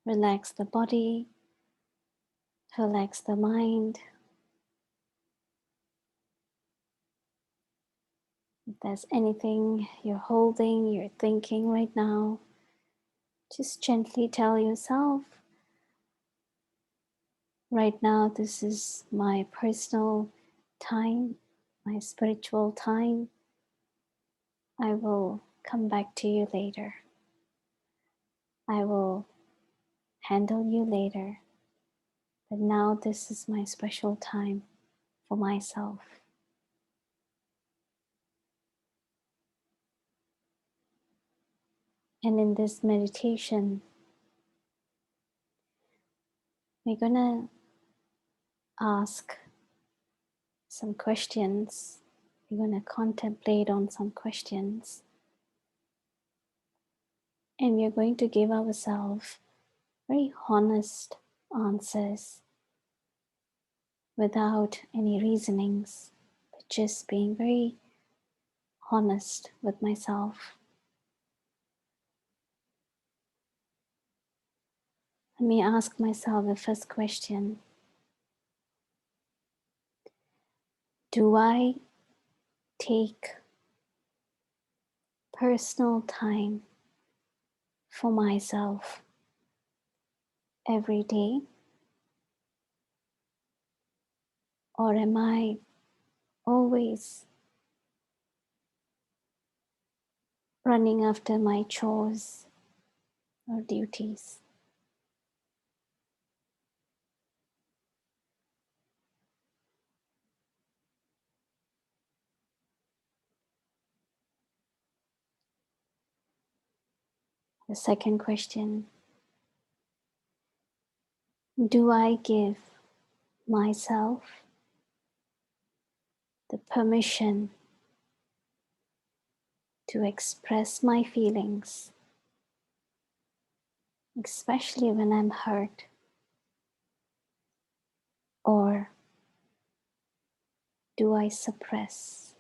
Relax the body, relax the mind. If there's anything you're holding, you're thinking right now, just gently tell yourself, right now this is my personal time, my spiritual time. I will come back to you later. I will handle you later. But now this is my special time for myself. And in this meditation, we're gonna ask some questions. We're gonna contemplate on some questions. And we're going to give ourselves very honest answers without any reasonings, but just being very honest with myself. Let me ask myself the first question. Do I take personal time for myself every day? Or am I always running after my chores or duties? The second question, do I give myself the permission to express my feelings, especially when I'm hurt? Or do I suppress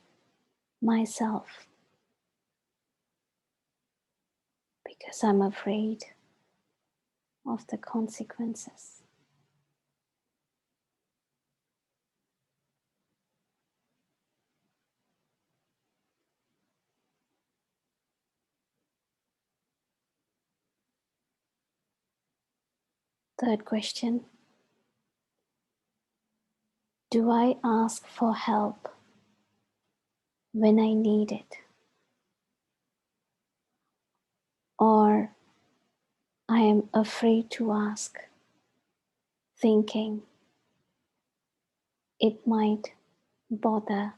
myself because I'm afraid of the consequences? Third question, do I ask for help when I need it? Or I am afraid to ask, thinking it might bother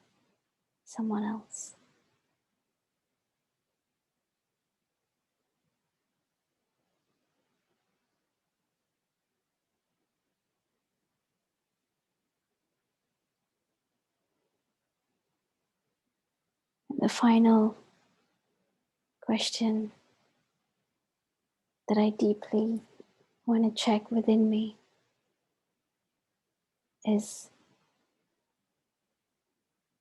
someone else? And the final question that I deeply want to check within me is,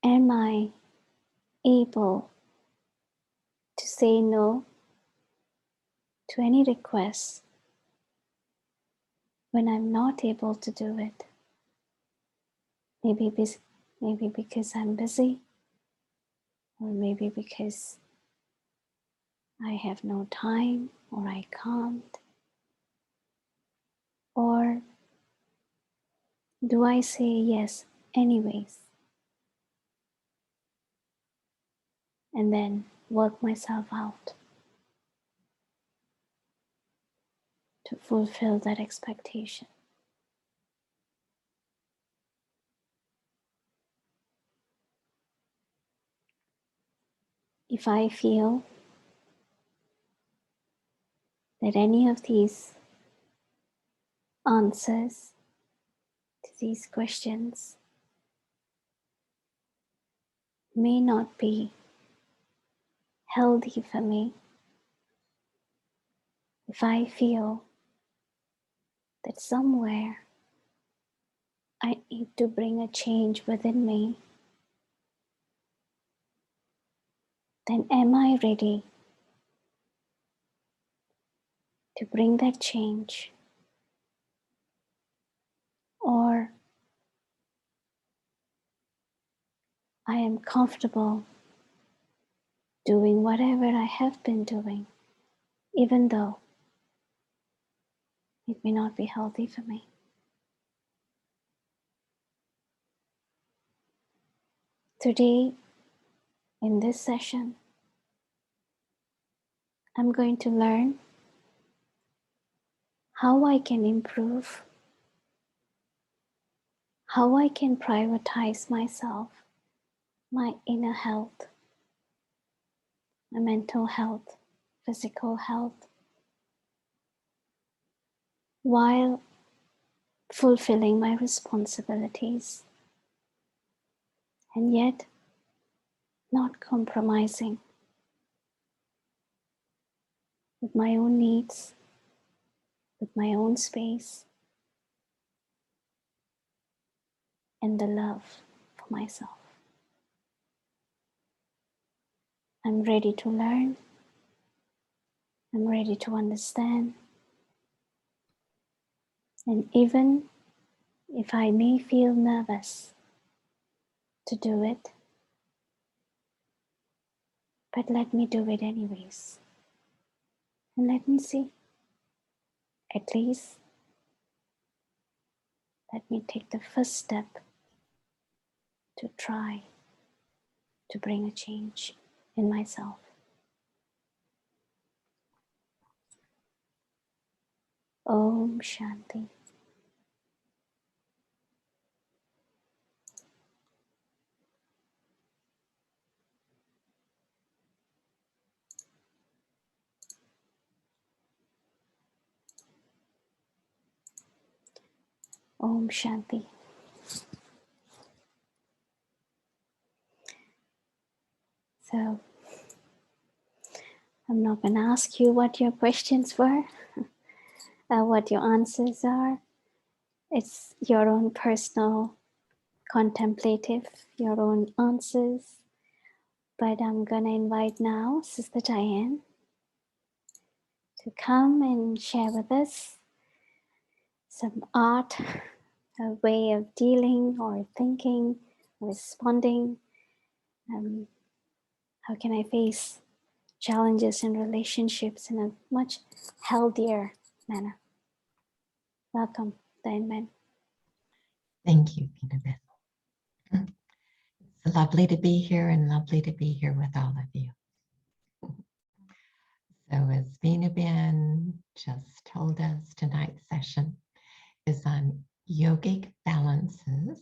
am I able to say no to any requests when I'm not able to do it? Maybe because I'm busy, or maybe because I have no time, or I can't. Or do I say yes anyways and then work myself out to fulfill that expectation? If I feel that any of these answers to these questions may not be healthy for me, if I feel that somewhere I need to bring a change within me, then am I ready to bring that change I am comfortable doing whatever I have been doing, even though it may not be healthy for me. Today, in this session, I'm going to learn how I can improve, how I can prioritize myself, my inner health, my mental health, physical health, while fulfilling my responsibilities and yet not compromising with my own needs, with my own space, and the love for myself. I'm ready to learn. I'm ready to understand. And even if I may feel nervous to do it, but let me do it anyways. And let me see. At least let me take the first step to try to bring a change in myself. Om Shanti. Om Shanti. So I'm not going to ask you what your questions were, what your answers are. It's your own personal contemplative, your own answers. But I'm going to invite now Sister Diane to come and share with us some art, a way of dealing or thinking, responding. How can I face challenges in relationships in a much healthier manner? Welcome, Diane. Thank you, Vinabeth. It's lovely to be here and lovely to be here with all of you. So as Vinabeth just told us, tonight's session is on yogic balances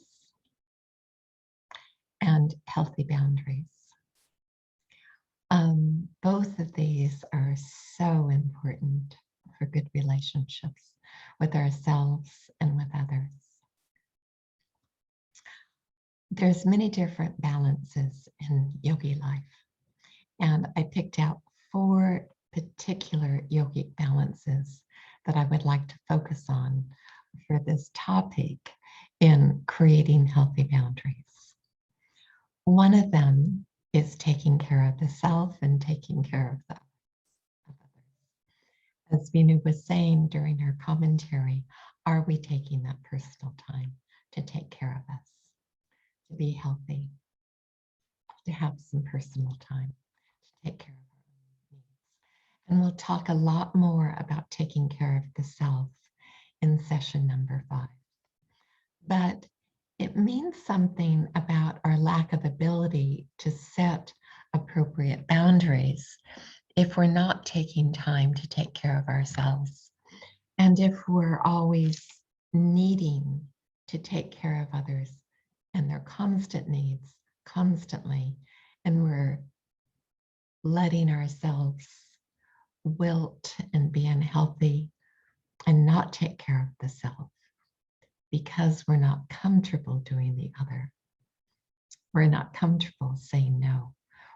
and healthy boundaries. Both of these are so important for good relationships with ourselves and with others. There's many different balances in yogi life, and I picked out 4 particular yogic balances that I would like to focus on for this topic in creating healthy boundaries. One of them is taking care of the self and taking care of the others. As Vinu was saying during her commentary, are we taking that personal time to take care of us, to be healthy, to have some personal time, to take care of our own needs? And we'll talk a lot more about taking care of the self in session number 5. But it means something about our lack of ability to set appropriate boundaries if we're not taking time to take care of ourselves, and if we're always needing to take care of others and their constant needs constantly, and we're letting ourselves wilt and be unhealthy and not take care of the self because we're not comfortable doing the other. We're not comfortable saying no.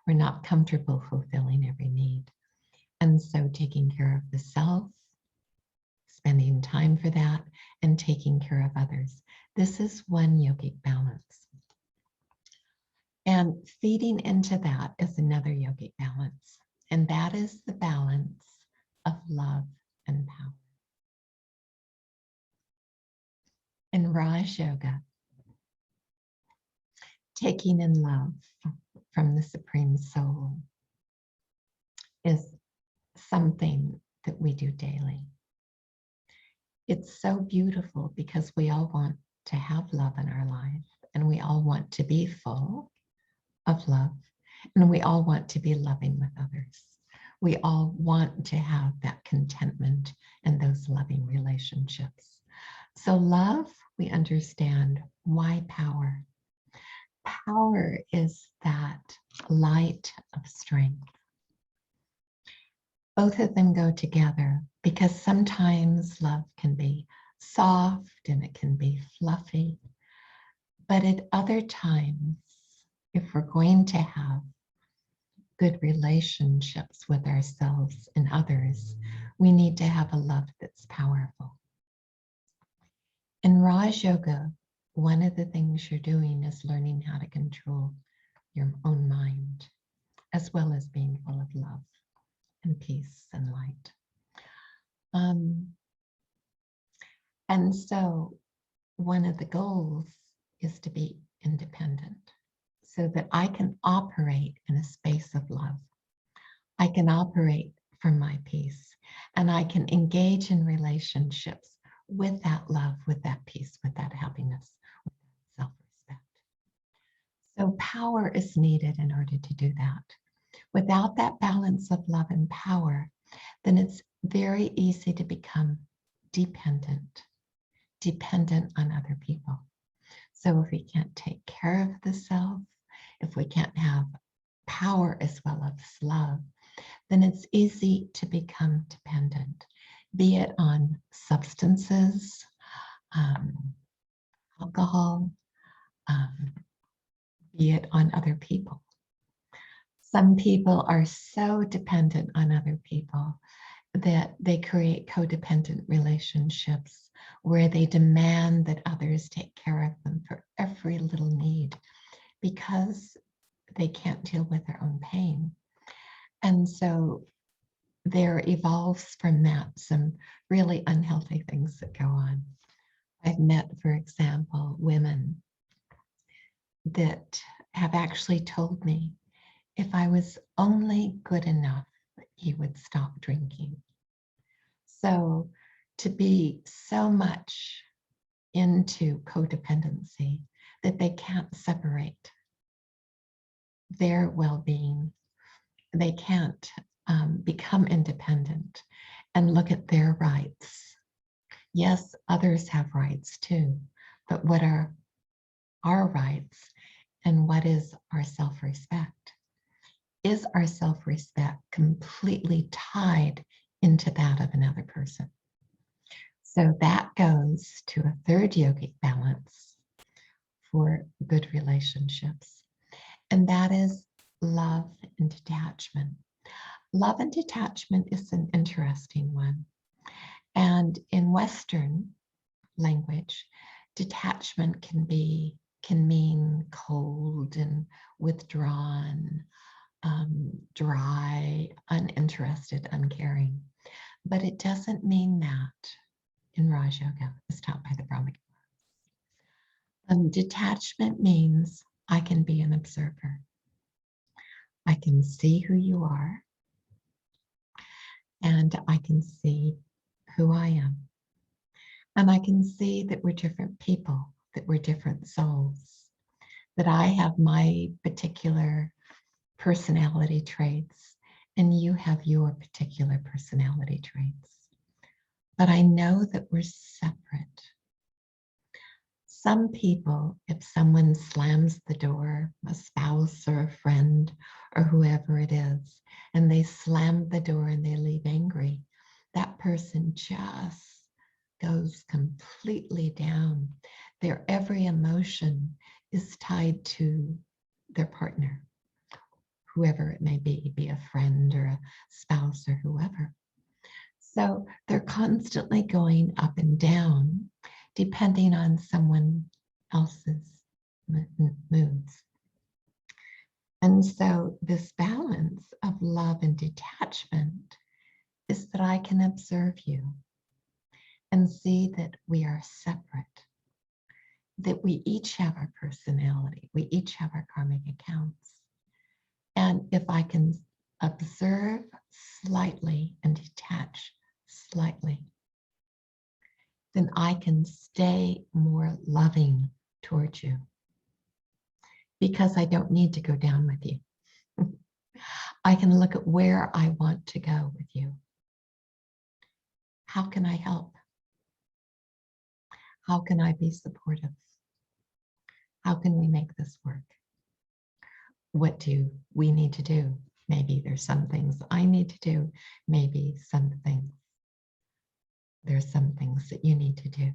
We're not comfortable fulfilling every need. And so taking care of the self, spending time for that, and taking care of others. This is one yogic balance. And feeding into that is another yogic balance. And that is the balance of love and power. In Raj Yoga, taking in love from the Supreme Soul is something that we do daily. It's so beautiful because we all want to have love in our life, and we all want to be full of love, and we all want to be loving with others. We all want to have that contentment and those loving relationships. So love, we understand why power. Power is that light of strength. Both of them go together because sometimes love can be soft and it can be fluffy. But at other times, if we're going to have good relationships with ourselves and others, we need to have a love that's powerful. In Raj Yoga, one of the things you're doing is learning how to control your own mind, as well as being full of love and peace and light. And so one of the goals is to be independent so that I can operate in a space of love. I can operate from my peace, and I can engage in relationships with that love, with that peace, with that happiness, with that self-respect. So power is needed in order to do that. Without that balance of love and power, then it's very easy to become dependent on other people. So if we can't take care of the self, if we can't have power as well as love, then it's easy to become dependent, be it on substances, alcohol, be it on other people. Some people are so dependent on other people that they create codependent relationships where they demand that others take care of them for every little need because they can't deal with their own pain. And so there evolves from that some really unhealthy things that go on. I've met, for example, women that have actually told me if I was only good enough, he would stop drinking. So to be so much into codependency that they can't separate their well-being, they can't become independent and look at their rights. Yes, others have rights too, but what are our rights and what is our self-respect? Is our self-respect completely tied into that of another person? So that goes to a third yogic balance for good relationships, and that is love and detachment. Love and detachment is an interesting one. And in Western language, detachment can mean cold and withdrawn, dry, uninterested, uncaring. But it doesn't mean that in Raj Yoga, as taught by the Karmic Law. Detachment means I can be an observer. I can see who you are, and I can see who I am. And I can see that we're different people, that we're different souls, that I have my particular personality traits and you have your particular personality traits. But I know that we're separate. Some people, if someone slams the door, a spouse or a friend or whoever it is, and they slam the door and they leave angry, that person just goes completely down. Their every emotion is tied to their partner, whoever it may be a friend or a spouse or whoever. So they're constantly going up and down depending on someone else's moods. And so this balance of love and detachment is that I can observe you and see that we are separate. that we each have our personality. We each have our karmic accounts. And if I can observe slightly and detach slightly, then I can stay more loving towards you because I don't need to go down with you. I can look at where I want to go with you. How can I help? How can I be supportive? How can we make this work? What do we need to do? Maybe there's some things I need to do. Maybe there's some things that you need to do.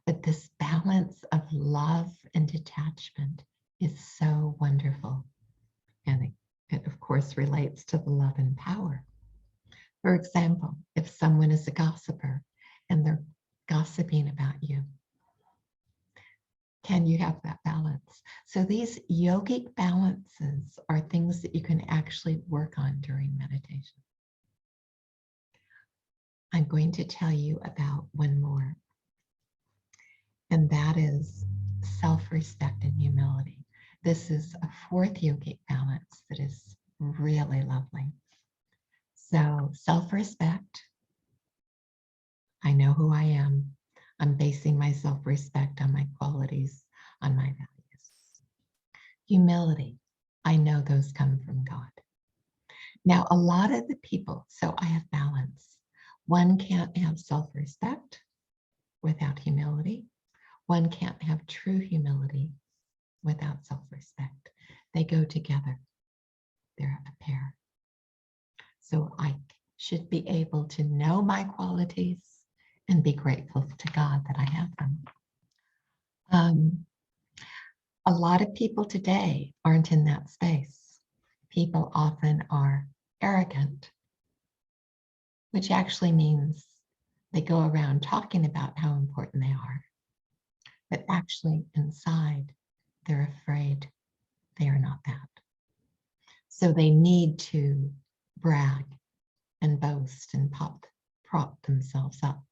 But this balance of love and detachment is so wonderful. And it of course relates to the love and power. For example, if someone is a gossiper and they're gossiping about you, can you have that balance? So these yogic balances are things that you can actually work on during meditation. I'm going to tell you about one more, and that is self-respect and humility. This is a fourth yogic balance that is really lovely. So self-respect, I know who I am. I'm basing my self-respect on my qualities, on my values. Humility, I know those come from God. Now, a lot of the people, so I have balance. One can't have self-respect without humility. One can't have true humility without self-respect. They go together. They're a pair. So I should be able to know my qualities and be grateful to God that I have them. A lot of people today aren't in that space. People often are arrogant, which actually means they go around talking about how important they are, but actually inside they're afraid they are not that. So they need to brag and boast and prop themselves up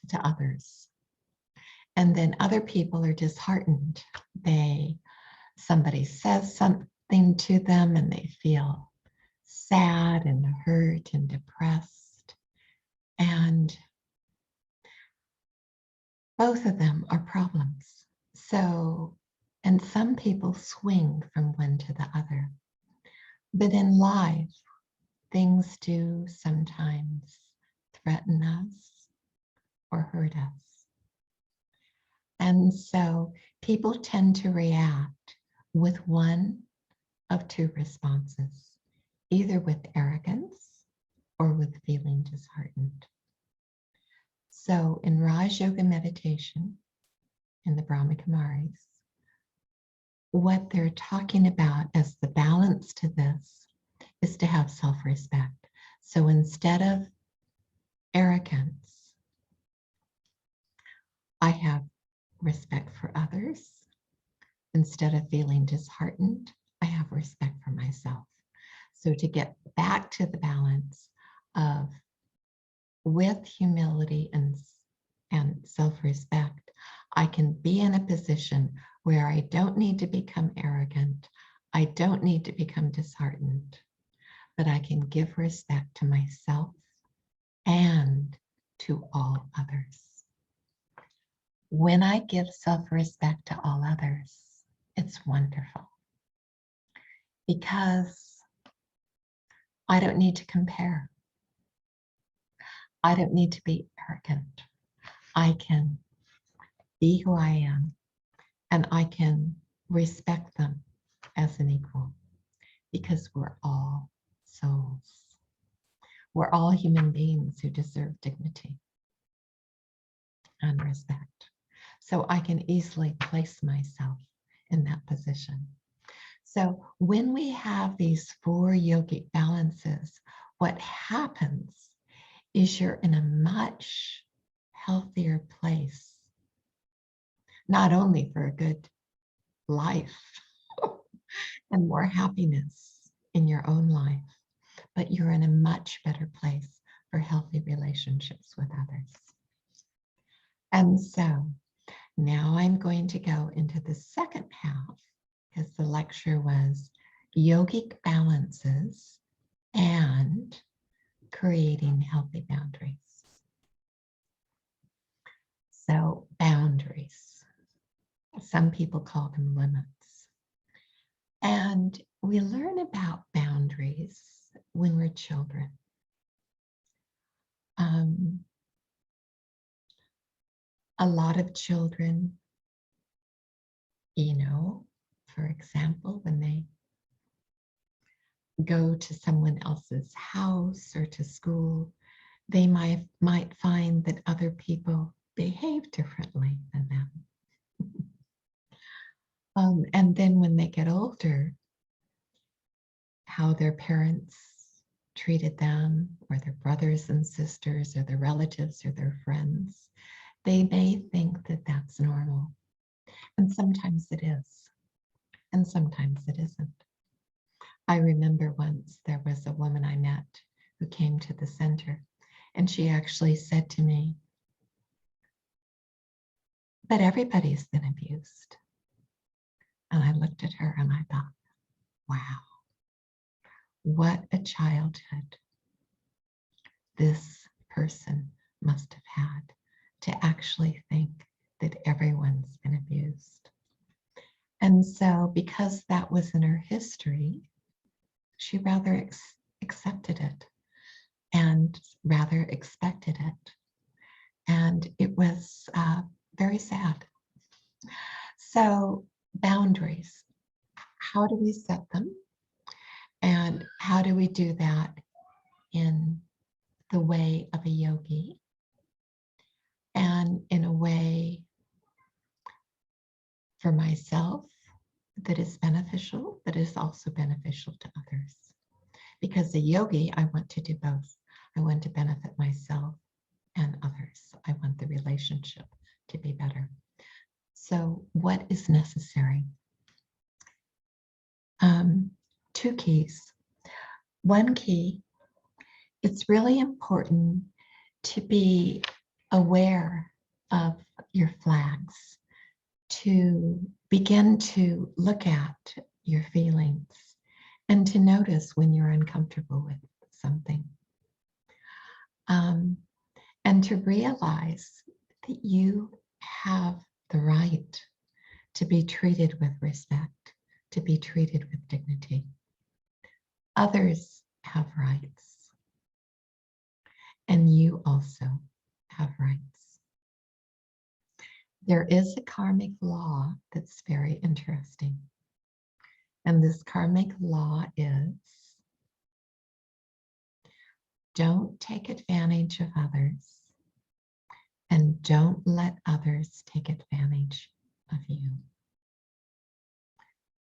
to others. And then other people are disheartened. Somebody says something to them and they feel sad and hurt and depressed. And both of them are problems. So, and some people swing from one to the other. But in life, things do sometimes threaten us or hurt us. And so people tend to react with one of two responses, either with arrogance or with feeling disheartened. So in Raj Yoga meditation, in the Brahma Kumaris, what they're talking about as the balance to this is to have self-respect. So instead of arrogance, I have respect for others. Instead of feeling disheartened, I have respect for myself. So to get back to the balance of with humility and self-respect, I can be in a position where I don't need to become arrogant. I don't need to become disheartened, but I can give respect to myself and to all others. When I give self-respect to all others, it's wonderful because I don't need to compare. I don't need to be arrogant. I can be who I am and I can respect them as an equal because we're all souls. We're all human beings who deserve dignity and respect. So I can easily place myself in that position. So when we have these four yogic balances, what happens is you're in a much healthier place, not only for a good life and more happiness in your own life, but you're in a much better place for healthy relationships with others. And so Now I'm going to go into the second half because the lecture was Yogic Balances and creating healthy boundaries. So boundaries, some people call them limits. And we learn about boundaries when we're children. A lot of children, for example, when they go to someone else's house or to school, they might find that other people behave differently than them. And then when they get older, how their parents treated them, or their brothers and sisters, or their relatives, or their friends, they may think that that's normal. And sometimes it is, and sometimes it isn't. I remember once there was a woman I met who came to the center, and she actually said to me, "But everybody's been abused." And I looked at her and I thought, wow, what a childhood this person must have had to actually think that everyone's been abused. And so because that was in her history, she rather accepted it and rather expected it. And it was very sad. So boundaries, how do we set them? And how do we do that in the way of a yogi and in a way for myself that is beneficial, but is also beneficial to others? Because a yogi, I want to do both. I want to benefit myself and others. I want the relationship to be better. So what is necessary? Two keys. One key, it's really important to be aware of your flags, to begin to look at your feelings and to notice when you're uncomfortable with something. And to realize that you have the right to be treated with respect, to be treated with dignity. Others have rights, and you also have rights. There is a karmic law that's very interesting. And this karmic law is, don't take advantage of others, and don't let others take advantage of you.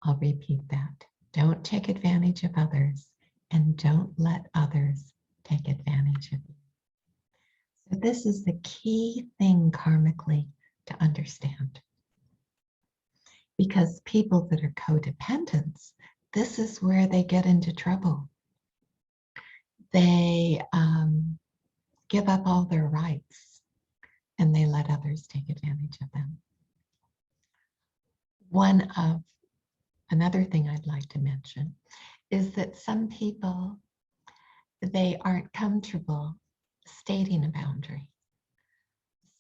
I'll repeat that. Don't take advantage of others, and don't let others take advantage of you. So this is the key thing karmically to understand. Because people that are codependents, this is where they get into trouble. They give up all their rights and they let others take advantage of them. Another thing I'd like to mention is that some people, they aren't comfortable stating a boundary.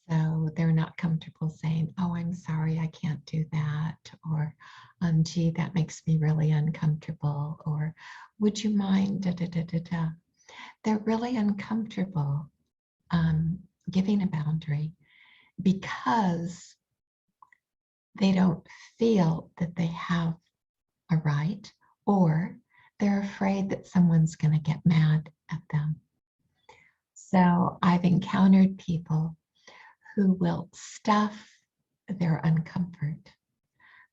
So they're not comfortable saying, "Oh, I'm sorry, I can't do that," or "Gee, that makes me really uncomfortable," or "Would you mind da da da da da." They're really uncomfortable giving a boundary because they don't feel that they have a right, or they're afraid that someone's going to get mad at them. So I've encountered people who will stuff their uncomfort,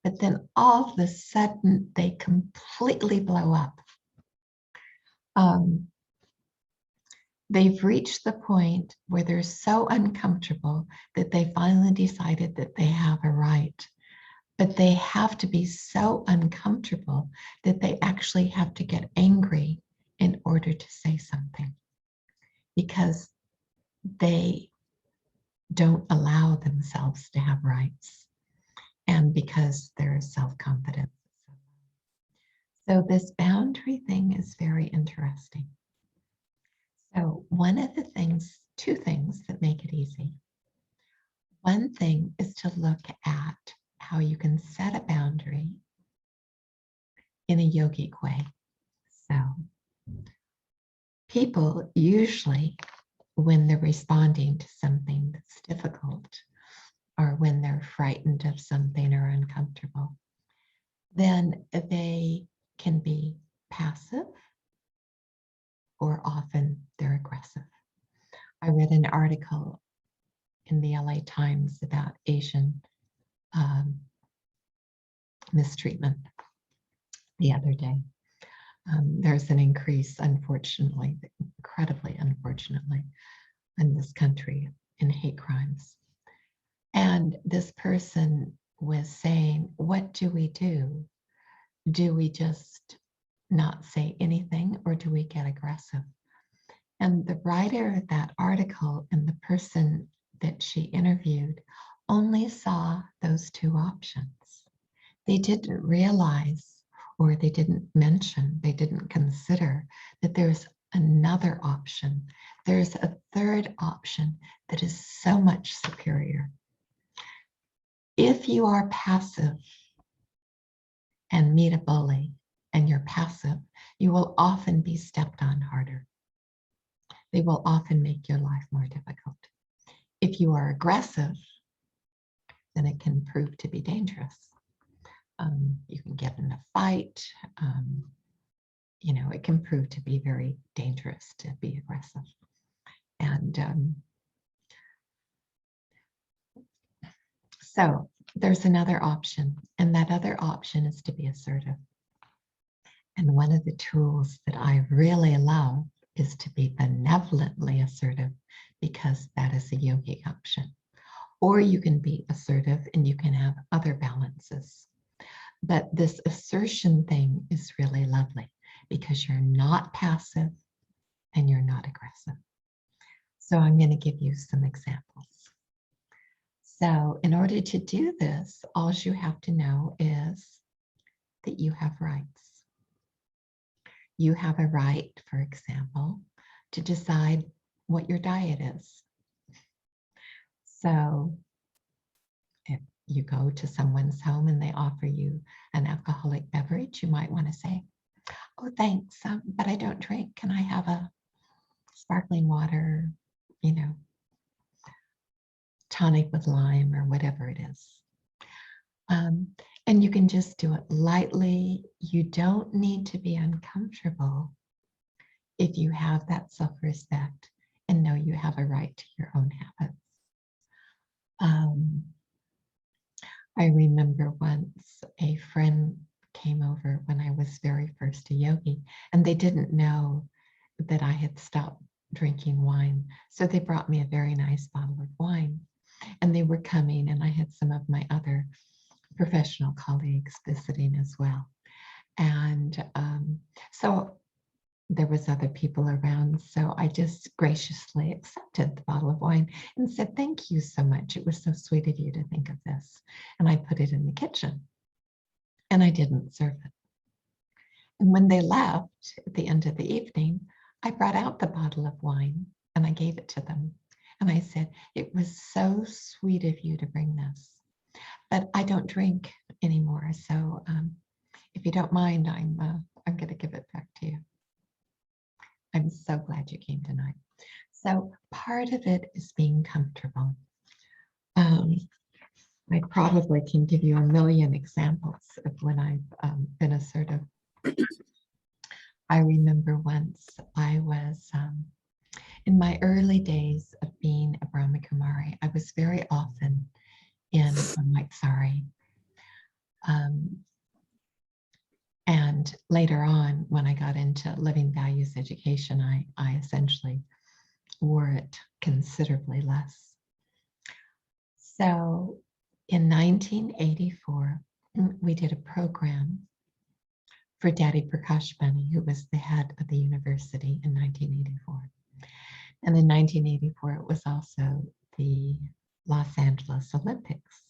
but then all of a sudden they completely blow up. They've reached the point where they're so uncomfortable that they finally decided that they have a right. But they have to be so uncomfortable that they actually have to get angry in order to say something, because they don't allow themselves to have rights, and because their self-confidence. So this boundary thing is very interesting. So one of the things, two things that make it easy. One thing is to look at how you can set a boundary in a yogic way. So people usually, when they're responding to something that's difficult, or when they're frightened of something or uncomfortable, then they can be passive, or often they're aggressive. I read an article in the LA Times about Asian mistreatment the other day. There's an increase, unfortunately, incredibly unfortunately, in this country in hate crimes. And this person was saying, what do we do? Do we just not say anything, or do we get aggressive? And the writer of that article and the person that she interviewed only saw those two options. They didn't realize, or they didn't mention, they didn't consider that there's another option. There's a third option that is so much superior. If you are passive and meet a bully and you're passive, you will often be stepped on harder. They will often make your life more difficult. If you are aggressive, then it can prove to be dangerous. You can get in a fight. You know, it can prove to be very dangerous to be aggressive. And so there's another option, and that other option is to be assertive. And one of the tools that I really love is to be benevolently assertive, because that is a yogic option. Or you can be assertive and you can have other balances. But this assertion thing is really lovely, because you're not passive and you're not aggressive. So I'm going to give you some examples. So in order to do this, all you have to know is that you have rights. You have a right, for example, to decide what your diet is. So if you go to someone's home and they offer you an alcoholic beverage, you might want to say, oh, thanks, but I don't drink. Can I have a sparkling water, you know, tonic with lime, or whatever it is? And you can just do it lightly. You don't need to be uncomfortable if you have that self-respect and know you have a right to your own habits. I remember once a friend came over when I was very first a yogi, and they didn't know that I had stopped drinking wine. So they brought me a very nice bottle of wine, and they were coming, and I had some of my other professional colleagues visiting as well. And so there was other people around, so I just graciously accepted the bottle of wine and said, thank you so much. It was so sweet of you to think of this. And I put it in the kitchen, and I didn't serve it. And when they left at the end of the evening, I brought out the bottle of wine and I gave it to them. And I said, it was so sweet of you to bring this, but I don't drink anymore. So if you don't mind, I'm going to give it back to you. I'm so glad you came tonight. So part of it is being comfortable. I probably can give you a million examples of when I've been assertive. I remember once I was, in my early days of being a Brahmakumari, I was very often in Mike-Sari. And later on, when I got into living values education, I essentially wore it considerably less. So in 1984, we did a program for Daddy Prakash Bani, who was the head of the university in 1984. And in 1984, it was also the Los Angeles Olympics.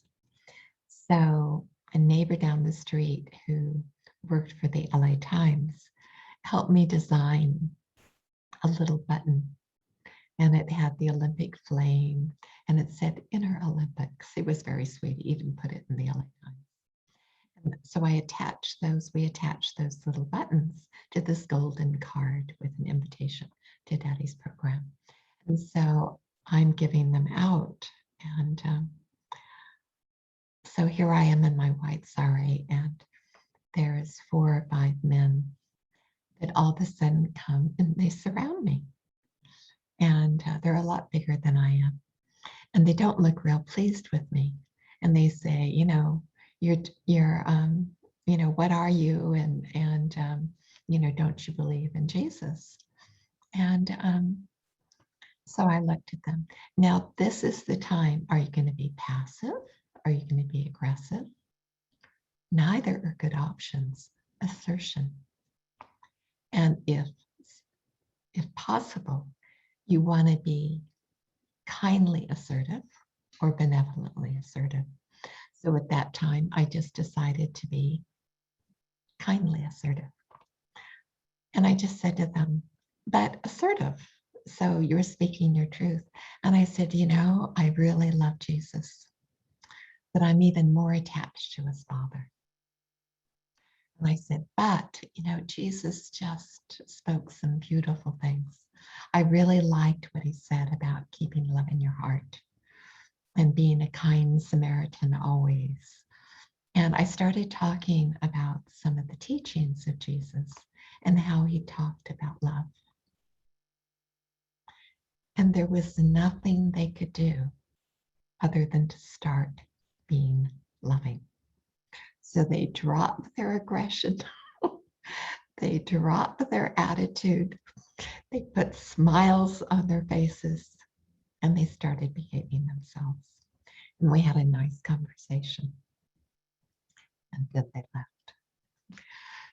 So a neighbor down the street who worked for the LA Times helped me design a little button, and it had the Olympic flame and it said Inner Olympics. It was very sweet. He even put it in the LA Times. And so we attached those little buttons to this golden card with an invitation to Daddy's program. And so I'm giving them out. And so here I am in my white sari, and there's 4 or 5 men that all of a sudden come and they surround me. And they're a lot bigger than I am. And they don't look real pleased with me. And they say, you're what are you? And don't you believe in Jesus? And so I looked at them. Now, this is the time. Are you going to be passive? Are you going to be aggressive? Neither are good options. Assertion. And if possible, you want to be kindly assertive or benevolently assertive. So at that time, I just decided to be kindly assertive. And I just said to them, but assertive. So you're speaking your truth. And I said, I really love Jesus, but I'm even more attached to his Father. And I said, but, Jesus just spoke some beautiful things. I really liked what he said about keeping love in your heart and being a kind Samaritan always. And I started talking about some of the teachings of Jesus and how he talked about love. And there was nothing they could do other than to start being loving. So they dropped their aggression. They dropped their attitude. They put smiles on their faces and they started behaving themselves. And we had a nice conversation. And then they left.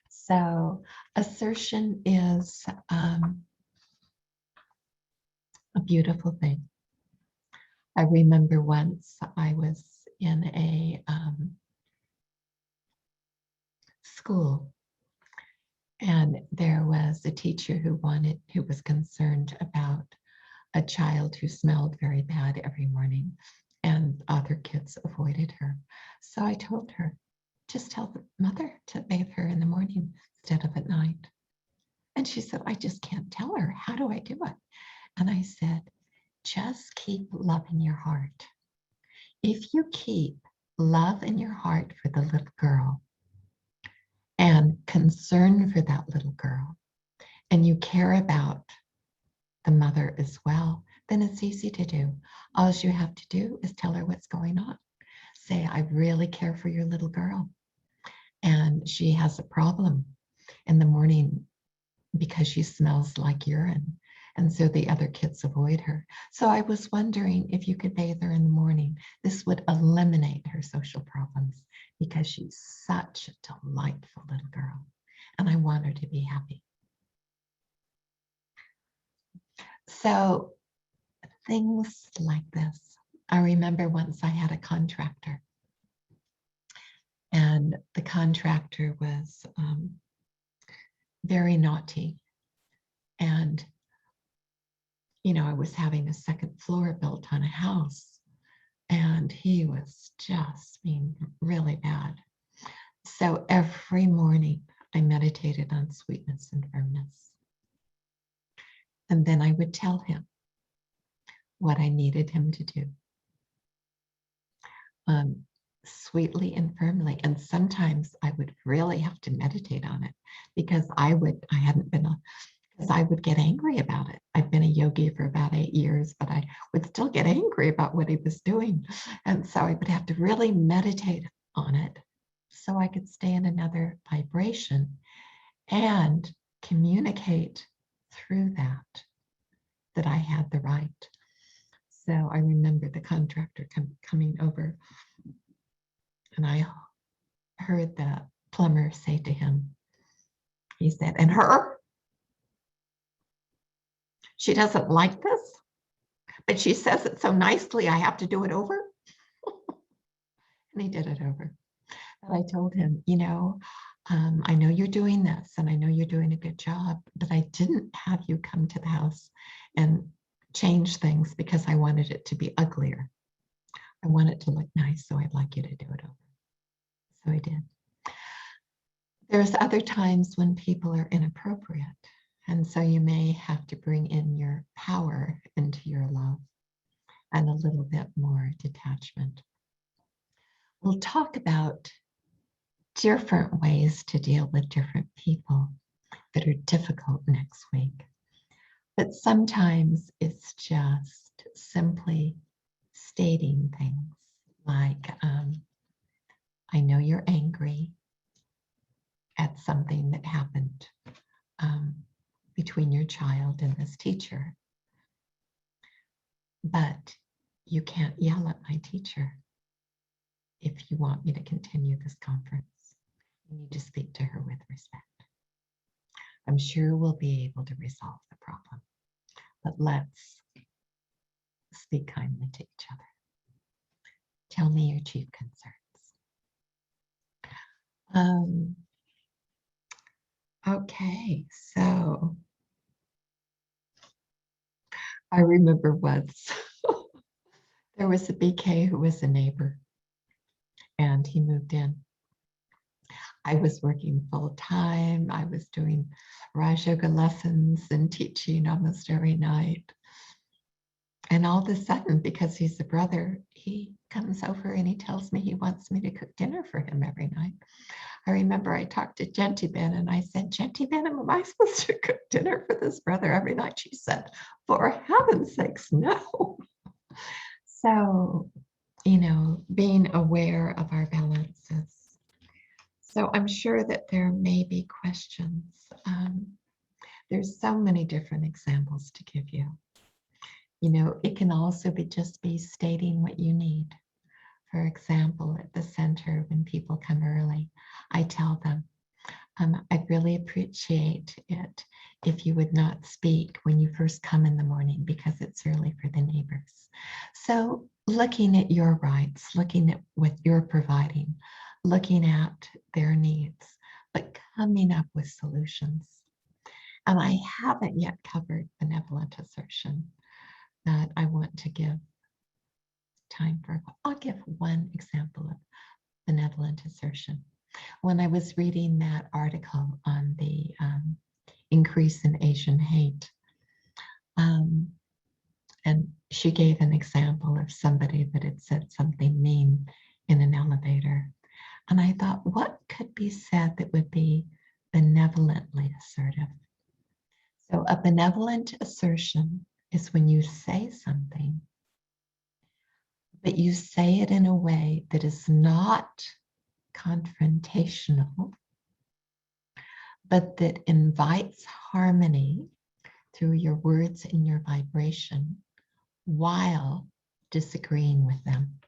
So assertion is a beautiful thing. I remember once I was in a school, and there was a teacher who was concerned about a child who smelled very bad every morning, and other kids avoided her. So I told her, just tell the mother to bathe her in the morning instead of at night. And she said, I just can't tell her. How do I do it? And I said, just keep love in your heart. If you keep love in your heart for the little girl and concern for that little girl, and you care about the mother as well, then it's easy to do. All you have to do is tell her what's going on. Say, I really care for your little girl, and she has a problem in the morning because she smells like urine. And so the other kids avoid her. So I was wondering if you could bathe her in the morning. This would eliminate her social problems because she's such a delightful little girl. And I want her to be happy. So things like this. I remember once I had a contractor, and the contractor was very naughty. And I was having a second floor built on a house, and he was just being really bad. So every morning I meditated on sweetness and firmness. And then I would tell him what I needed him to do. Sweetly and firmly. And sometimes I would really have to meditate on it because I would get angry about it. I've been a yogi for about 8 years, but I would still get angry about what he was doing. And so I would have to really meditate on it so I could stay in another vibration and communicate through that I had the right. So I remember the contractor coming over, and I heard the plumber say to him, he said, and her? She doesn't like this? but she says it so nicely, I have to do it over. And he did it over. But I told him, I know you're doing this and I know you're doing a good job, but I didn't have you come to the house and change things because I wanted it to be uglier. I want it to look nice, so I'd like you to do it over. So I did. There's other times when people are inappropriate. And so you may have to bring in your power into your love and a little bit more detachment. We'll talk about different ways to deal with different people that are difficult next week. But sometimes it's just simply stating things like, I know you're angry at something that happened between your child and this teacher, but you can't yell at my teacher if you want me to continue this conference. You need to speak to her with respect. I'm sure we'll be able to resolve the problem, but let's speak kindly to each other. Tell me your chief concerns. Okay, so I remember once there was a BK who was a neighbor and he moved in. I was working full time. I was doing Raj Yoga lessons and teaching almost every night. And all of a sudden, because he's a brother, he comes over and he tells me he wants me to cook dinner for him every night. I remember I talked to Genti Ben and I said, Genti Ben, am I supposed to cook dinner for this brother every night? She said, for heaven's sakes, no. So, being aware of our balances. So I'm sure that there may be questions. There's so many different examples to give you. It can also just be stating what you need. For example, at the center, when people come early, I tell them, I'd really appreciate it if you would not speak when you first come in the morning because it's early for the neighbors. So looking at your rights, looking at what you're providing, looking at their needs, but coming up with solutions. And I haven't yet covered benevolent assertion that I want to give time for. I'll give one example of benevolent assertion. When I was reading that article on the increase in Asian hate, and she gave an example of somebody that had said something mean in an elevator. And I thought, what could be said that would be benevolently assertive? So a benevolent assertion is when you say something, but you say it in a way that is not confrontational, but that invites harmony through your words and your vibration while disagreeing with them.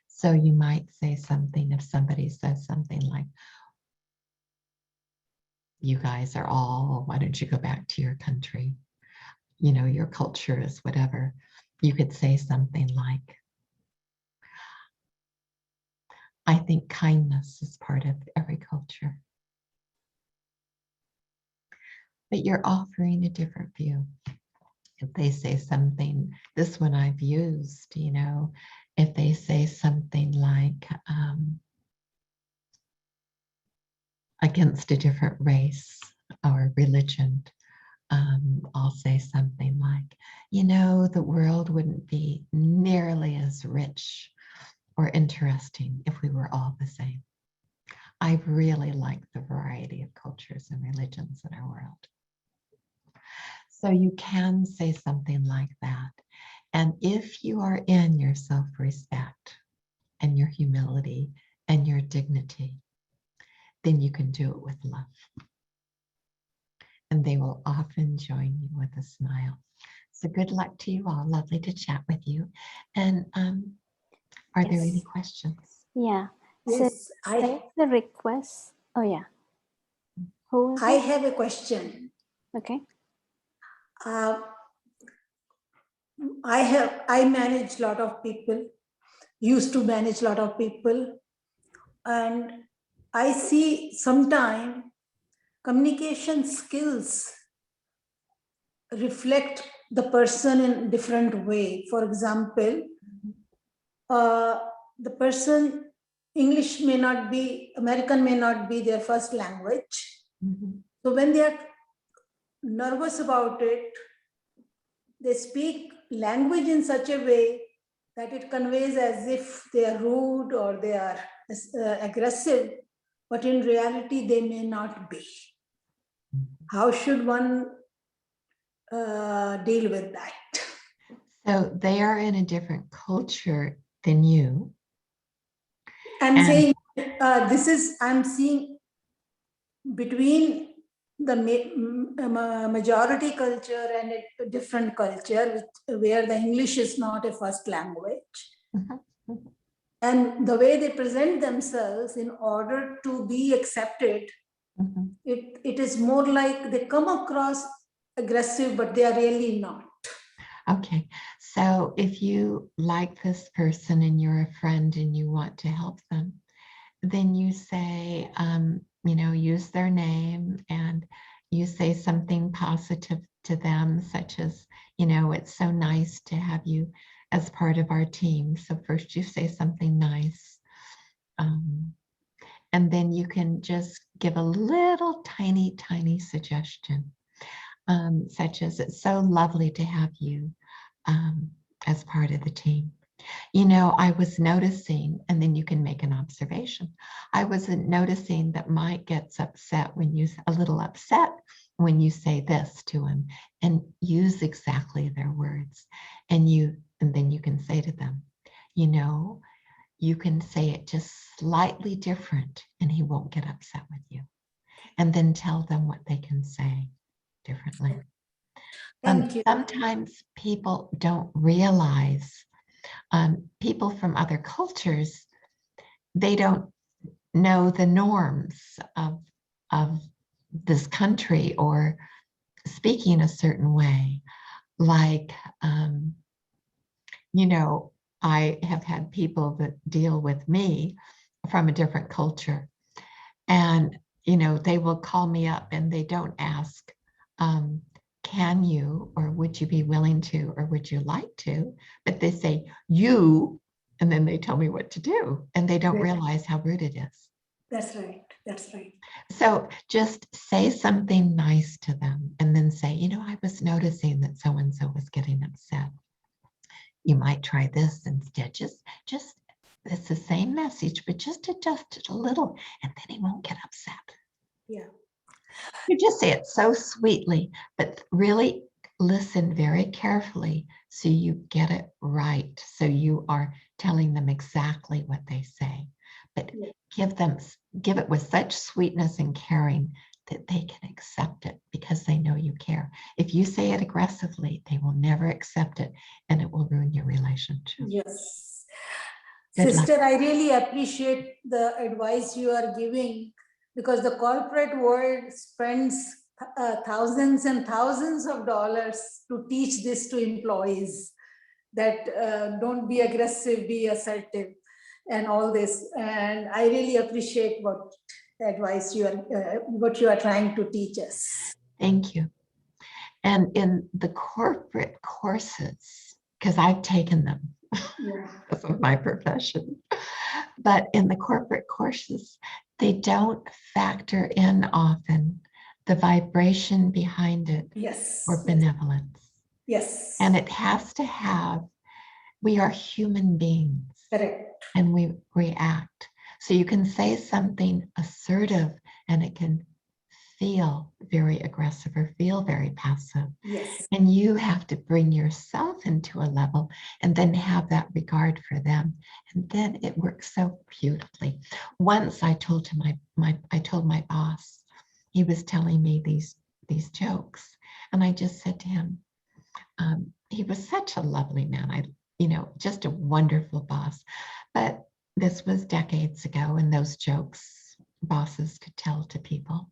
So you might say something, if somebody says something like, you guys are all, why don't you go back to your country? Your culture is whatever. You could say something like, I think kindness is part of every culture. But you're offering a different view. If they say something, this one I've used, if they say something like against a different race or religion, I'll say something like, the world wouldn't be nearly as rich or interesting if we were all the same. I really like the variety of cultures and religions in our world. So you can say something like that. And if you are in your self-respect and your humility and your dignity, then you can do it with love. And they will often join you with a smile. So good luck to you all. Lovely to chat with you. And are there any questions? Yeah. Yes, So there's a request. Oh yeah. Who is I it? have a question. Okay. I manage a lot of people, used to manage a lot of people, and I see sometimes communication skills reflect the person in different way. For example, uh, the person, English may not be, American may not be their first language. So when they are nervous about it, they speak language in such a way that it conveys as if they are rude or they are aggressive, but in reality they may not be. How should one deal with that? So they are in a different culture than you. I'm saying I'm seeing between the majority culture and a different culture where the English is not a first language. And the way they present themselves in order to be accepted, it is more like they come across aggressive, but they are really not. Okay, so if you like this person and you're a friend and you want to help them, then you say, use their name and you say something positive to them, such as, it's so nice to have you as part of our team. So first you say something nice. And then you can just give a little tiny, tiny suggestion, such as, it's so lovely to have you as part of the team. I was noticing, and then you can make an observation. I was noticing that Mike gets upset a little upset when you say this to him, and use exactly their words. And then you can say to them, you can say it just slightly different and he won't get upset with you. And then tell them what they can say differently. Thank you. Sometimes people don't realize, people from other cultures, they don't know the norms of this country or speaking a certain way. Like, I have had people that deal with me from a different culture, and they will call me up and they don't ask, can you, or would you be willing to, or would you like to, but they say you, and then they tell me what to do, and they don't realize how rude it is. That's right. That's right. So just say something nice to them and then say, I was noticing that so-and-so was getting upset. You might try this instead. Just it's the same message, but just adjust it a little, and then he won't get upset. Yeah. You just say it so sweetly, but really listen very carefully so you get it right. So you are telling them exactly what they say, but give it with such sweetness and caring that they can accept it because they know you care. If you say it aggressively, they will never accept it, and it will ruin your relationship. Yes. Good Sister, luck. I really appreciate the advice you are giving, because the corporate world spends thousands and thousands of dollars to teach this to employees, that don't be aggressive, be assertive, and all this. And I really appreciate what advice what you are trying to teach us. Thank you. And in the corporate courses, because I've taken them because of my profession, but in the corporate courses, they don't factor in often the vibration behind it. Yes. Or benevolence. Yes. And it has to have, we are human beings. Correct. And we react. So you can say something assertive and it can feel very aggressive or feel very passive. Yes. And you have to bring yourself into a level and then have that regard for them. And then it works so beautifully. Once I told my boss, he was telling me these jokes, and I just said to him, he was such a lovely man. Just a wonderful boss. But this was decades ago, and those jokes bosses could tell to people.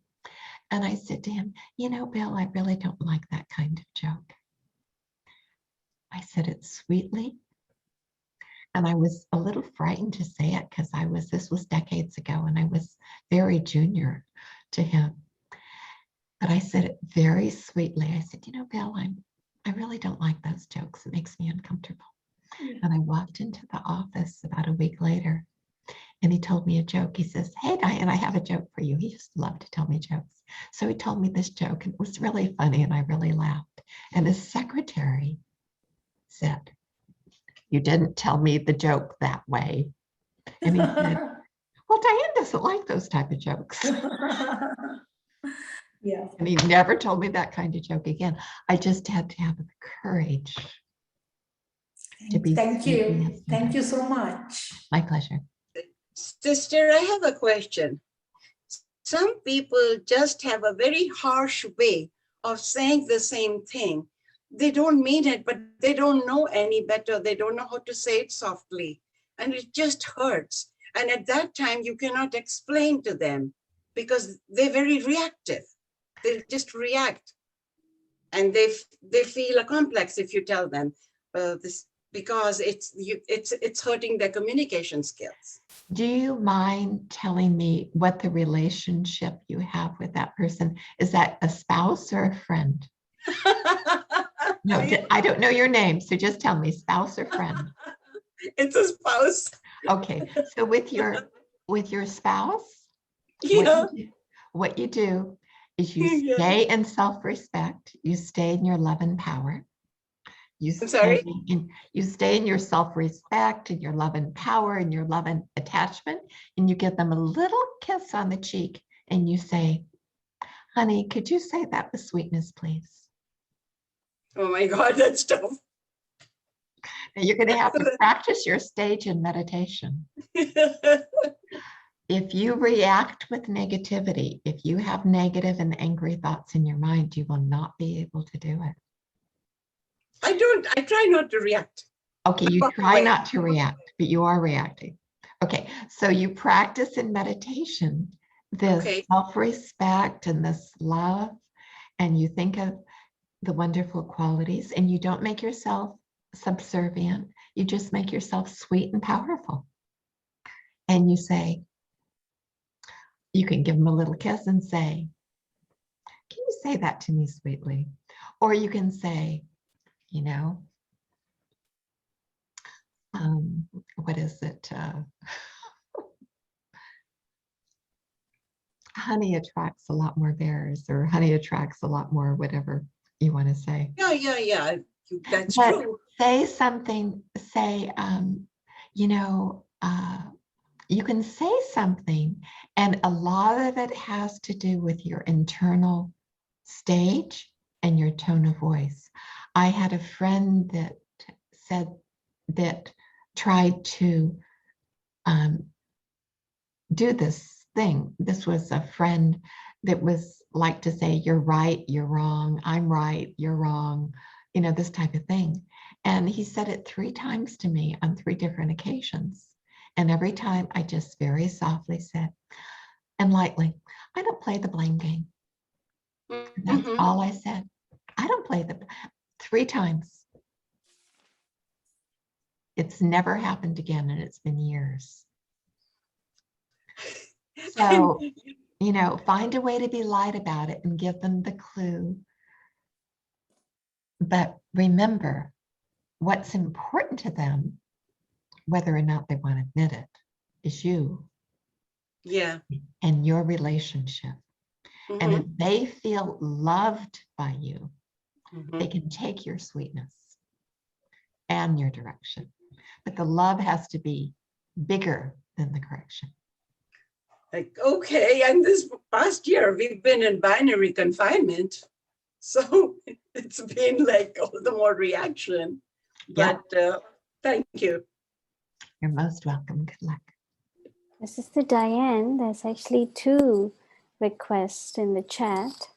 And I said to him, Bill, I really don't like that kind of joke. I said it sweetly. And I was a little frightened to say it because this was decades ago and I was very junior to him. But I said it very sweetly. I said, you know, Bill, I really don't like those jokes. It makes me uncomfortable. Yeah. And I walked into the office about a week later and he told me a joke. He says, hey, Diane, I have a joke for you. He just loved to tell me jokes. So he told me this joke and it was really funny and I really laughed. And his secretary said, you didn't tell me the joke that way. And he said, well, Diane doesn't like those type of jokes. Yeah. And he never told me that kind of joke again. I just had to have the courage to be. Thank you. Thank you so much. My pleasure. Sister, I have a question. Some people just have a very harsh way of saying the same thing. They don't mean it, but they don't know any better. They don't know how to say it softly. And it just hurts. And at that time, you cannot explain to them because they're very reactive. They just react. And they feel a complex if you tell them this, because it's hurting their communication skills. Do you mind telling me what the relationship you have with that person? Is that a spouse or a friend? No, I don't know your name, so just tell me, spouse or friend. It's a spouse. Okay, so with your spouse, Yeah. what you do is you stay in self-respect, you stay in your love and power. You stay in your self-respect and your love and power and your love and attachment, and you give them a little kiss on the cheek and you say, honey, could you say that with sweetness, please? Oh my God, that's tough. Now you're going to have to practice your stage in meditation. If you react with negativity, if you have negative and angry thoughts in your mind, you will not be able to do it. I try not to react. Okay, you try not to react, but you are reacting. Okay, so you practice in meditation this self-respect and this love, and you think of the wonderful qualities, and you don't make yourself subservient. You just make yourself sweet and powerful. And you say, you can give them a little kiss and say, can you say that to me sweetly? Or you can say, you know, what is it? Honey attracts a lot more bears, or honey attracts a lot more, whatever you want to say. Yeah. That's true. Say something, say, you know, you can say something, and a lot of it has to do with your internal stage and your tone of voice. I had a friend that said that tried to do this thing. This was a friend that was like to say, you're right, you're wrong, I'm right, you're wrong, you know, this type of thing. And he said it 3 times to me on 3 different occasions. And every time I just very softly said, and lightly, I don't play the blame game. And that's all I said. I don't play the 3 times. It's never happened again, and it's been years. So, you know, find a way to be light about it and give them the clue. But remember, what's important to them, whether or not they want to admit it, is you. Yeah. And your relationship. And if they feel loved by you, they can take your sweetness and your direction. But the love has to be bigger than the correction. Like, okay, and this past year we've been in binary confinement. So it's been like all the more reaction. But thank you. You're most welcome. Good luck. Sister Diane, there's actually 2 requests in the chat.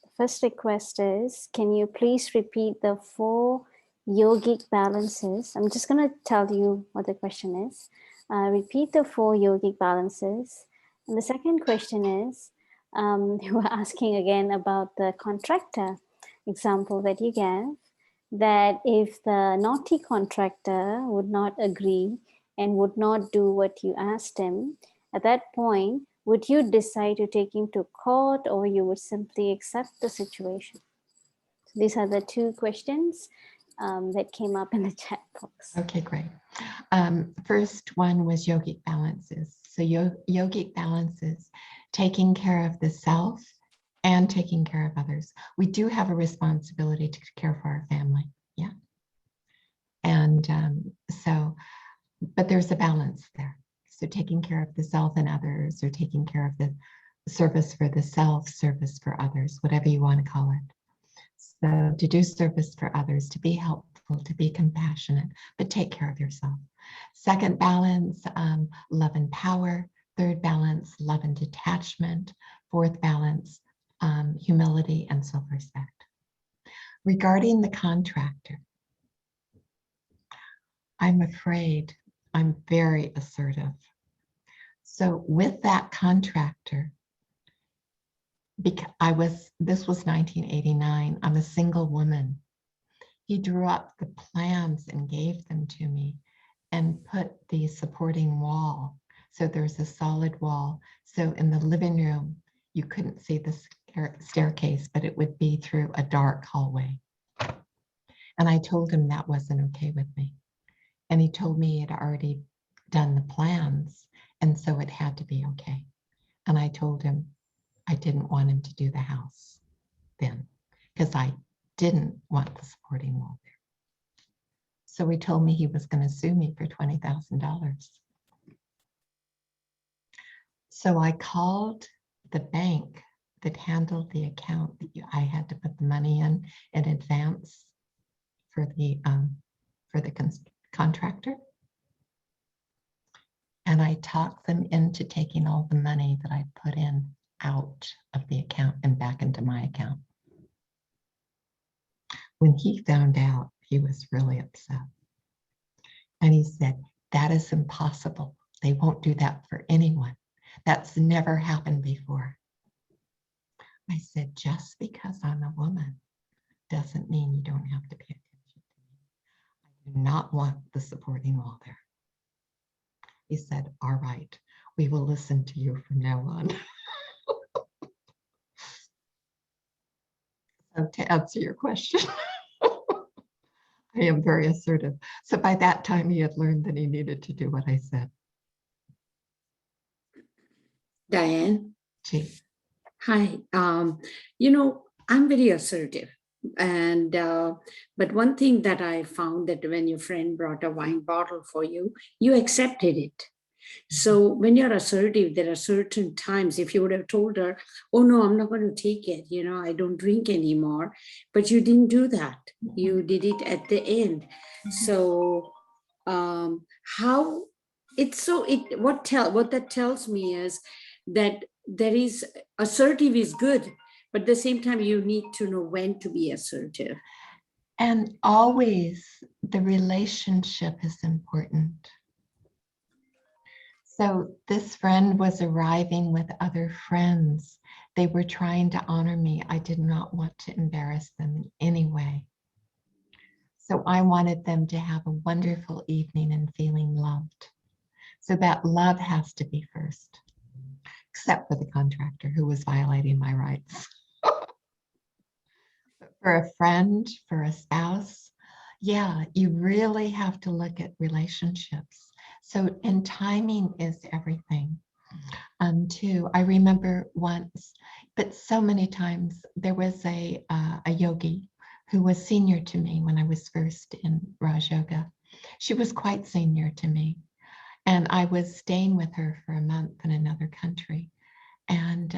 The first request is, can you please repeat the 4 yogic balances? I'm just going to tell you what the question is. Repeat the 4 yogic balances. And the second question is, you were asking again about the contractor example that you gave. that if the naughty contractor would not agree and would not do what you asked him, at that point, would you decide to take him to court, or you would simply accept the situation? So these are the two questions that came up in the chat box. Okay, great. First one was yogic balances. So yogic balances, taking care of the self and taking care of others. We do have a responsibility to care for our family. Yeah. And but there's a balance there. So taking care of the self and others, or taking care of the service for the self, service for others, whatever you want to call it. So to do service for others, to be helpful, to be compassionate, but take care of yourself. Second balance, love and power. Third balance, love and detachment. Fourth balance, humility and self-respect. Regarding the contractor, I'm afraid I'm very assertive. So with that contractor, this was 1989, I'm a single woman. He drew up the plans and gave them to me and put the supporting wall. So there's a solid wall. So in the living room, you couldn't see the staircase, but it would be through a dark hallway. And I told him that wasn't okay with me. And he told me he had already done the plans, and so it had to be okay. And I told him I didn't want him to do the house then, because I didn't want the supporting wall there. So he told me he was going to sue me for $20,000. So I called the bank that handled the account that I had to put the money in advance for the contractor. And I talked them into taking all the money that I put in out of the account and back into my account. When he found out, he was really upset. And he said, that is impossible. They won't do that for anyone. That's never happened before. I said, just because I'm a woman doesn't mean you don't have to pay attention to me. I do not want the supporting wall there. He said, all right, we will listen to you from now on. So to answer your question, I am very assertive. So by that time, he had learned that he needed to do what I said. Diane. Gee. Hi. I'm very assertive. And but one thing that I found, that when your friend brought a wine bottle for you, you accepted it. So when you're assertive, there are certain times, if you would have told her, oh no, I'm not going to take it, I don't drink anymore, but you didn't do that. You did it at the end. So what that tells me is that there is, assertive is good, but at the same time, you need to know when to be assertive. And always the relationship is important. So this friend was arriving with other friends. They were trying to honor me. I did not want to embarrass them in any way. So I wanted them to have a wonderful evening and feeling loved. So that love has to be first, except for the contractor who was violating my rights. But for a friend, for a spouse, yeah, you really have to look at relationships. So, and timing is everything. Too, I remember once, but so many times, there was a yogi who was senior to me when I was first in Raj Yoga. She was quite senior to me. And I was staying with her for a month in another country. And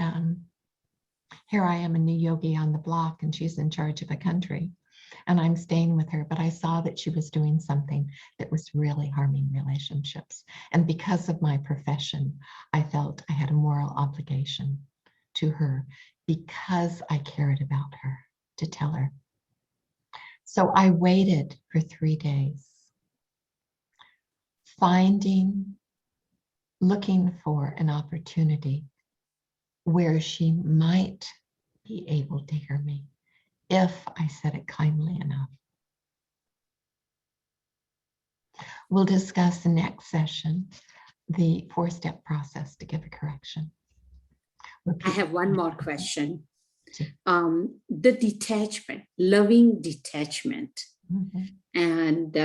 here I am, a new yogi on the block, and she's in charge of a country. And I'm staying with her, but I saw that she was doing something that was really harming relationships. And because of my profession, I felt I had a moral obligation to her because I cared about her, to tell her. So I waited for 3 days, looking for an opportunity where she might be able to hear me if I said it kindly enough. We'll discuss the next session, the 4-step process to give a correction. I have one more question. The detachment, loving detachment, and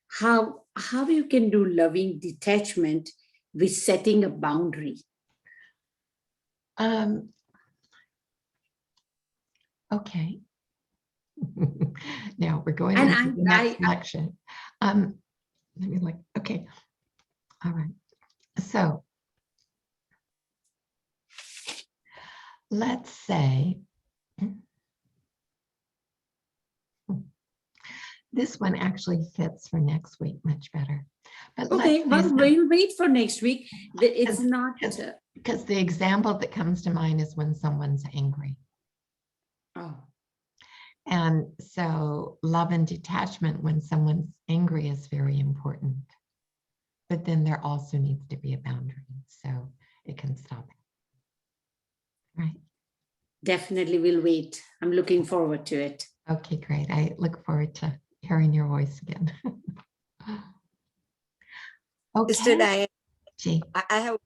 how you can do loving detachment with setting a boundary. Okay. Now we're going And into the next section. Let me look. Okay. All right. So let's say this one actually fits for next week much better. But okay, well, we'll wait for next week. It's not because the example that comes to mind is when someone's angry. Oh. And so love and detachment when someone's angry is very important. But then there also needs to be a boundary so it can stop it. Right. Definitely we'll wait. I'm looking forward to it. Okay, great. I look forward to hearing your voice again. Okay. Sister Diane, Gee. I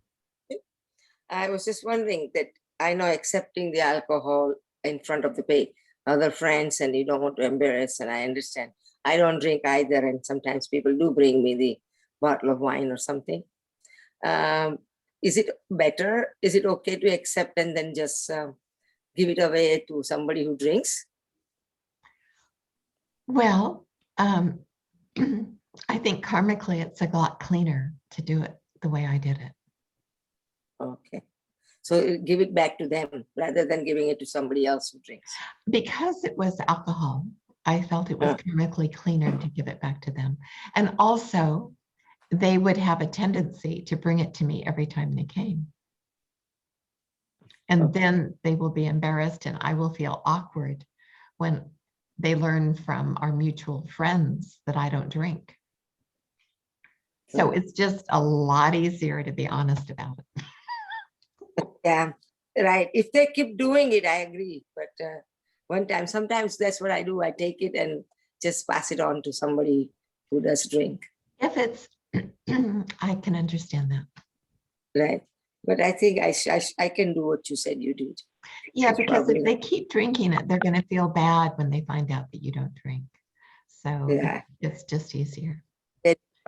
was just wondering that I know accepting the alcohol in front of the other friends and you don't want to embarrass, and I understand. I don't drink either, and sometimes people do bring me the bottle of wine or something. Is it better? Is it okay to accept and then just give it away to somebody who drinks? Well, I think karmically it's a lot cleaner to do it the way I did it. Okay. So give it back to them rather than giving it to somebody else who drinks. Because it was alcohol, I felt it was karmically cleaner to give it back to them. And also, they would have a tendency to bring it to me every time they came. And then they will be embarrassed and I will feel awkward when they learn from our mutual friends that I don't drink. So it's just a lot easier to be honest about it. Yeah, right. If they keep doing it, I agree. But sometimes that's what I do. I take it and just pass it on to somebody who does drink. If it's, I can understand that. Right. But I think I can do what you said you did. Yeah, because if they keep drinking it, they're going to feel bad when they find out that you don't drink. So yeah, it's just easier.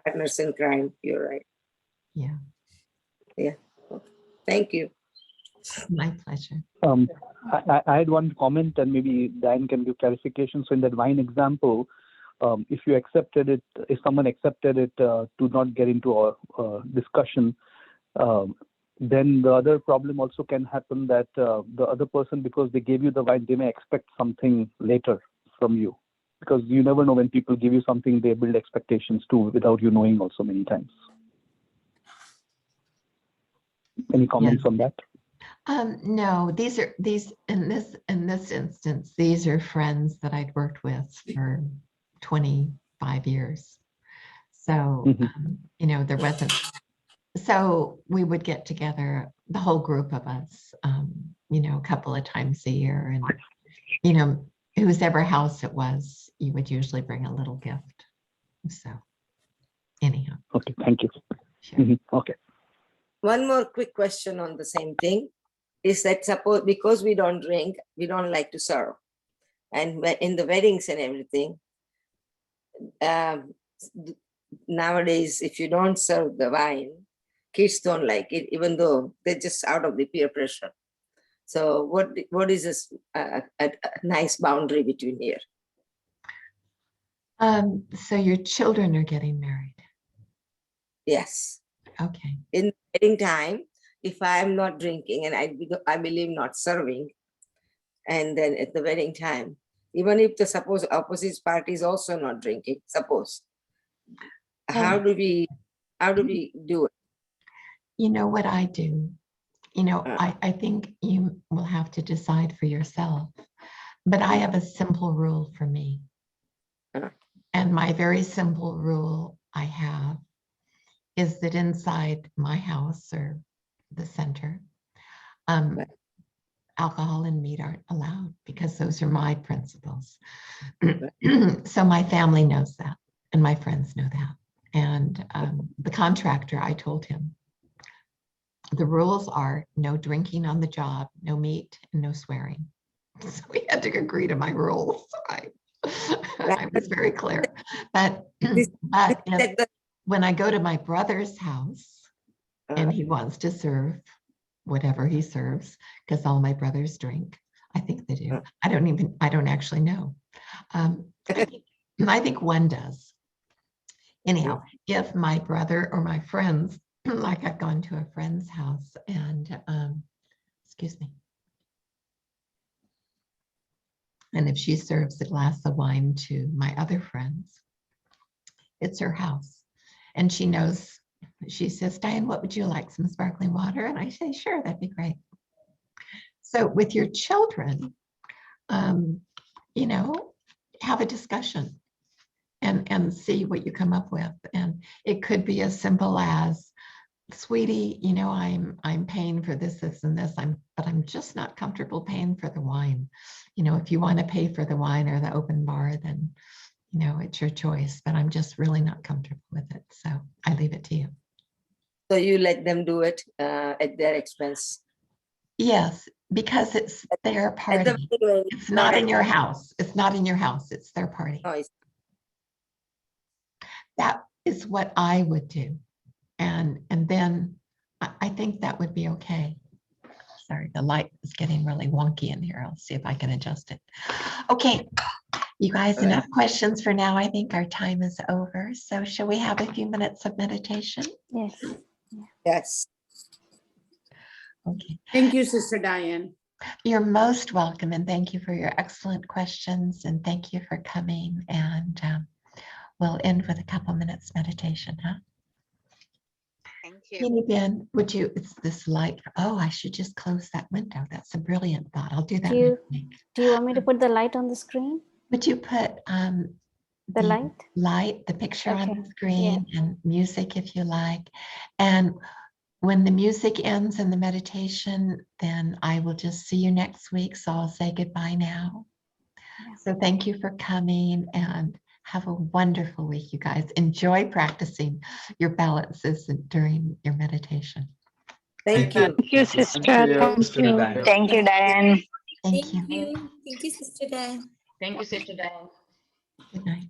Partners in crime. You're right. Yeah. Yeah. Thank you. My pleasure. I had one comment, and maybe Diane can give clarification. So in that wine example, if you accepted it, if someone accepted it to not get into a discussion, then the other problem also can happen that the other person, because they gave you the wine, they may expect something later from you. Because you never know, when people give you something, they build expectations too without you knowing also many times. Any comments on that? No, in this instance, these are friends that I'd worked with for 25 years. So, there wasn't, so we would get together, the whole group of us, a couple of times a year, and, whose ever house it was, you would usually bring a little gift. So anyhow. Okay, thank you. Sure. Okay. One more quick question on the same thing is that suppose because we don't drink, we don't like to serve. And in the weddings and everything, nowadays, if you don't serve the wine, kids don't like it, even though they're just out of the peer pressure. So what is this a nice boundary between here? So your children are getting married? Yes. Okay. In the wedding time, if I'm not drinking and I believe not serving, and then at the wedding time, even if the suppose opposite party is also not drinking, suppose, how do we do it? You know what I do? I think you will have to decide for yourself, but I have a simple rule for me. And my very simple rule I have is that inside my house or the center, alcohol and meat aren't allowed because those are my principles. So my family knows that and my friends know that. And the contractor, I told him, the rules are no drinking on the job, no meat, and no swearing. So we had to agree to my rules. I was very clear. But, when I go to my brother's house and he wants to serve whatever he serves, because all my brothers drink, I think they do. I don't actually know. I think one does. Anyhow, if my brother or my friends, like I've gone to a friend's house and, excuse me. And if she serves a glass of wine to my other friends, it's her house. And she knows, she says, Diane, what would you like? Some sparkling water? And I say, sure, that'd be great. So with your children, you know, have a discussion and see what you come up with. And it could be as simple as, sweetie, you know, I'm paying for this, and this, but I'm just not comfortable paying for the wine. You know, if you want to pay for the wine or the open bar, then, you know, it's your choice, but I'm just really not comfortable with it. So I leave it to you. So you let them do it at their expense? Yes, because it's their party. It's not in your house. It's not in your house. It's their party. Oh, that is what I would do. And then I think that would be okay. Sorry, the light is getting really wonky in here. I'll see if I can adjust it. Okay, you guys, enough questions for now. I think our time is over. So shall we have a few minutes of meditation? Yes. yes. Okay. Thank you, Sister Diane. You're most welcome, and thank you for your excellent questions, and thank you for coming. And we'll end with a couple minutes meditation, huh? Thank you. Teeny Ben, would you, it's this light. Oh, I should just close that window. That's a brilliant thought. I'll do that. Do you want me to put the light on the screen? Would you put The light? the picture on Okay, the screen, and music if you like. And when the music ends in the meditation, then I will just see you next week. So I'll say goodbye now. Yeah. So thank you for coming, and have a wonderful week, you guys. Enjoy practicing your balances during your meditation. Thank you. Thank you, sister. Thank you. Thank you, Diane. Thank you. Thank you, Sister Diane. Thank you, sister Diane. Good night.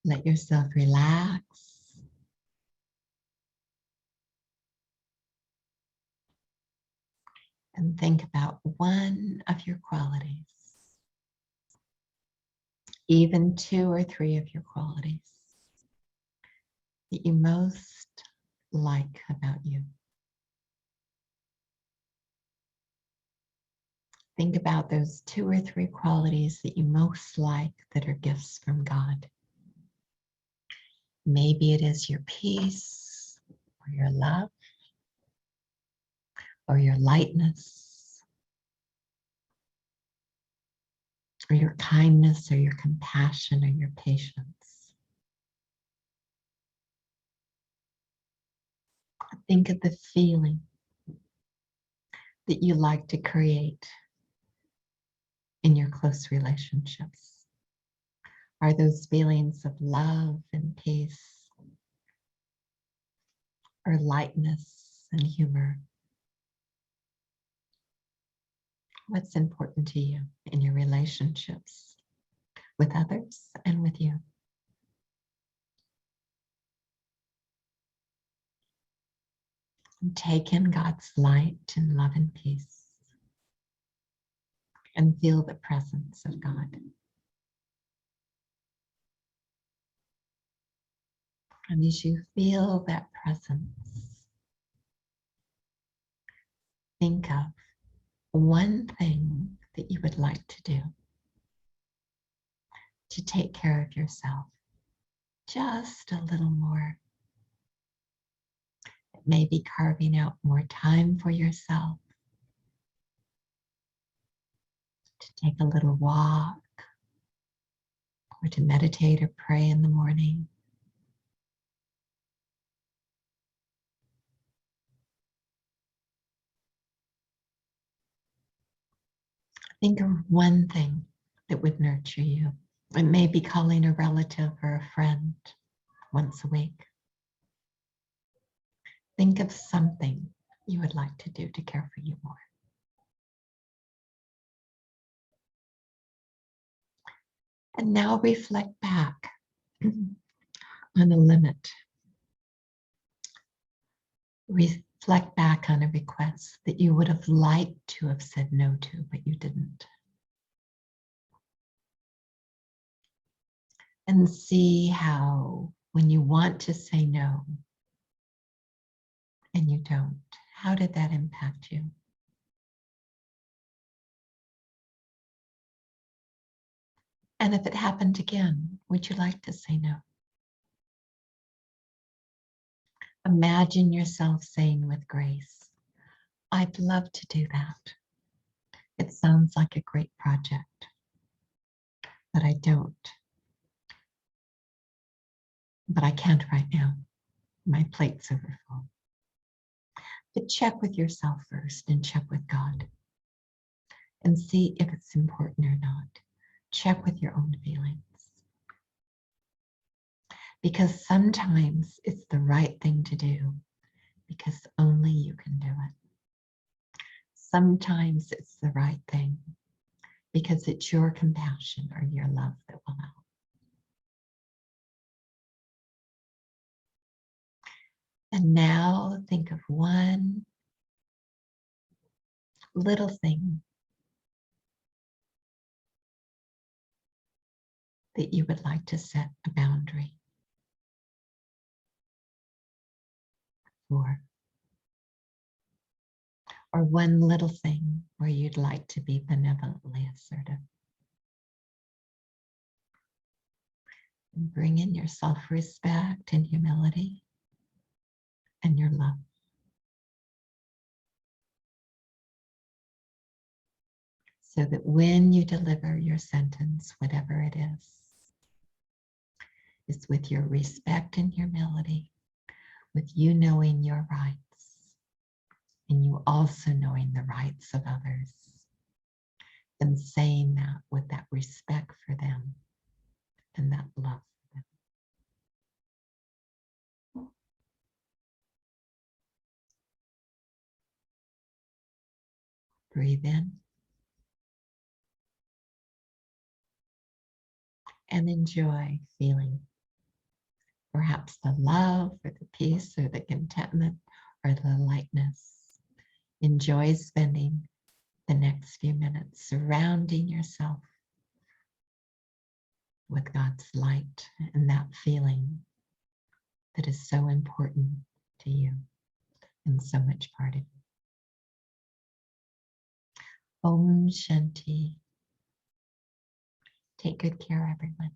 Let yourself relax. And think about one of your qualities, even 2 or 3 of your qualities that you most like about you. Think about those 2 or 3 qualities that you most like that are gifts from God. Maybe it is your peace, or your love, or your lightness, or your kindness, or your compassion, or your patience. Think of the feeling that you like to create in your close relationships. Are those feelings of love and peace, or lightness and humor? What's important to you in your relationships with others and with you? And take in God's light and love and peace, and feel the presence of God. And as you feel that presence, think of one thing that you would like to do to take care of yourself just a little more. Maybe carving out more time for yourself, to take a little walk, or to meditate or pray in the morning. Think of one thing that would nurture you. It may be calling a relative or a friend once a week. Think of something you would like to do to care for you more. And now reflect back on a limit. Reflect back on a request that you would have liked to have said no to, but you didn't. And see how, when you want to say no and you don't, how did that impact you? And if it happened again, would you like to say no? Imagine yourself saying with grace, I'd love to do that. It sounds like a great project, but I don't. But I can't right now. My plate's overfull. But check with yourself first and check with God and see if it's important or not. Check with your own feelings. Because sometimes it's the right thing to do because only you can do it. Sometimes it's the right thing because it's your compassion or your love that will help. And now think of one little thing that you would like to set a boundary for. Or one little thing where you'd like to be benevolently assertive. And bring in your self-respect and humility and your love. So that when you deliver your sentence, whatever it is, it's with your respect and humility, with you knowing your rights, and you also knowing the rights of others, and saying that with that respect for them and that love for them. Breathe in and enjoy feeling perhaps the love or the peace or the contentment or the lightness. Enjoy spending the next few minutes surrounding yourself with God's light and that feeling that is so important to you and so much part of you. Om Shanti. Take good care, everyone.